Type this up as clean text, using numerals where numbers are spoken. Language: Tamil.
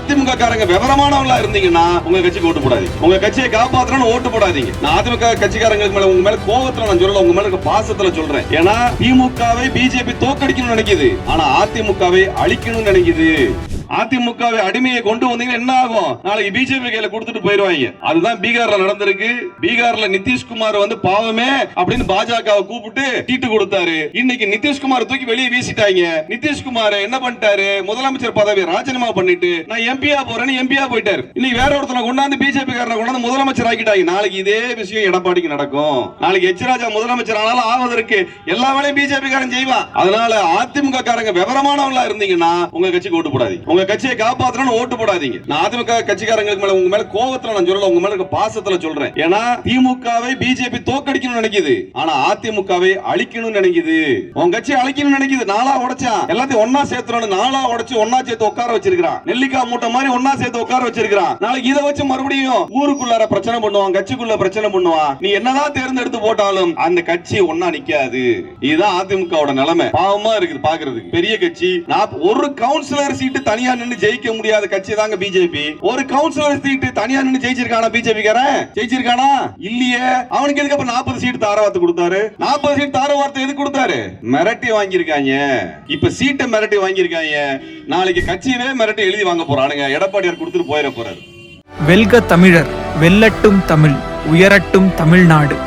அதிமுக காரங்க விவரமானவங்களா இருந்தீங்கன்னா உங்க கட்சிக்கு ஓட்டு போடாதீங்க. உங்க கட்சியை காப்பாற்றணும் ஓட்டு போடாதீங்க. நான் அதிமுக கட்சிக்காரங்களுக்கு மேல உங்க மேல கோபத்துல நான் சொல்லல, உங்க மேல இருக்க பாசத்துல சொல்றேன். ஏன்னா திமுகவை பிஜேபி தோக்கடிக்கணும்னு நினைக்குது, ஆனா அதிமுகவை அழிக்கணும்னு நினைக்குது. அதிமுகவை அடிமையை கொண்டு வந்தீங்கன்னா என்ன ஆகும்? நாளைக்கு பிஜேபி கையில கொடுத்துட்டு போயிருவாங்க. அதுதான் பீகார்ல நடந்திருக்கு. பீகார்ல நிதிஷ்குமார் வந்து பாவமே அப்படின்னு பாஜகவை கூப்பிட்டு சீட்டு கொடுத்தாரு. இன்னைக்கு நிதிஷ்குமார் தூக்கி வெளியே வீசிட்டாங்க. நிதிஷ்குமார் என்ன பண்ணிட்டாரு? முதலமைச்சர் பதவி ராஜினாமா பண்ணிட்டு நான் எம்பியா போறேன்னு எம்பியா போயிட்டாரு. இன்னைக்கு வேற ஒருத்தனை கொண்டாந்து பிஜேபி காரனை கொண்டாந்து முதலமைச்சர் ஆக்கிட்டாங்க. நாளைக்கு இதே விஷயம் எடப்பாடிக்கு நடக்கும். நாளைக்கு எச் ராஜா முதலமைச்சர் ஆனாலும் ஆவதற்கு எல்லா வேலையும் பிஜேபி காரன் செய்வான். அதனால அதிமுக காரங்க விவரமானவங்களா இருந்தீங்கன்னா உங்க கட்சிக்கு ஓட்டு போடாதீங்க. உங்க கட்சியை காப்பாற்றணும் ஓட்டு போடாதீங்க. நான் அதிமுக கட்சிக்காரங்களுக்கு மேல உங்க மேல கோபத்துல நான் சொல்லல, உங்க மேல இருக்க பாசத்துல சொல்றேன். ஏன்னா திமுகவை பிஜேபி தோக்கடிக்கணும்னு நினைக்குது, ஆனா அதிமுகவை அழிக்கணும்னு நினைக்குது. உங்க கட்சியை அழிக்கணும்னு நினைக்குது. நாளா உடைச்சா எல்லாத்தையும் ஒன்னா சேர்த்துறோம். நாளா உடைச்சு ஒன்னா சேர்த்து உட்கார வச்சிருக்கான். நெல்லிக்காய் மூட்டை மாதிரி ஒன்னா சேர்த்து உட்கார வச்சிருக்கான். நாளைக்கு இதை வச்சு மறுபடியும் ஊருக்குள்ளார பிரச்சனை பண்ணுவான், கட்சிக்குள்ள பிரச்சனை பண்ணுவான். நீ என்னதான் தேர்ந்தெடுத்து போட்டாலும் அந்த கட்சி ஒன்னா நிக்காது. இதுதான் அதிமுகவோட நிலைமை. பாவமா இருக்குது பாக்குறதுக்கு. பெரிய கட்சி ஒரு கவுன்சிலர் சீட்டு தனியா நின்னு ஜெயிக்க முடியாத கட்சி தாங்க பிஜேபி. ஒரு கவுன்சிலர் சீட்டு தனியா நின்னு ஜெயிச்சிருக்கானா பிஜேபி காரன்? ஜெயிச்சிருக்கானா? இல்லையே. அவனுக்கு எதுக்கு அப்ப 40 சீட்டு தாரவாத்து கொடுத்தாரு? 40 சீட்டு தாரவாத்து எதுக்கு கொடுத்தாரு? மிரட்டி வாங்கியிருக்காங்க. இப்ப சீட்டை மிரட்டி வாங்கியிருக்காங்க. நாளைக்கு கட்சியவே மிரட்டி எழுதி வாங்க போறானுங்க. எடப்பாடியார் கொடுத்துட்டு போயிட போறாரு. வெல்க தமிழர், வெல்லட்டும் தமிழ், உயரட்டும் தமிழ்நாடு.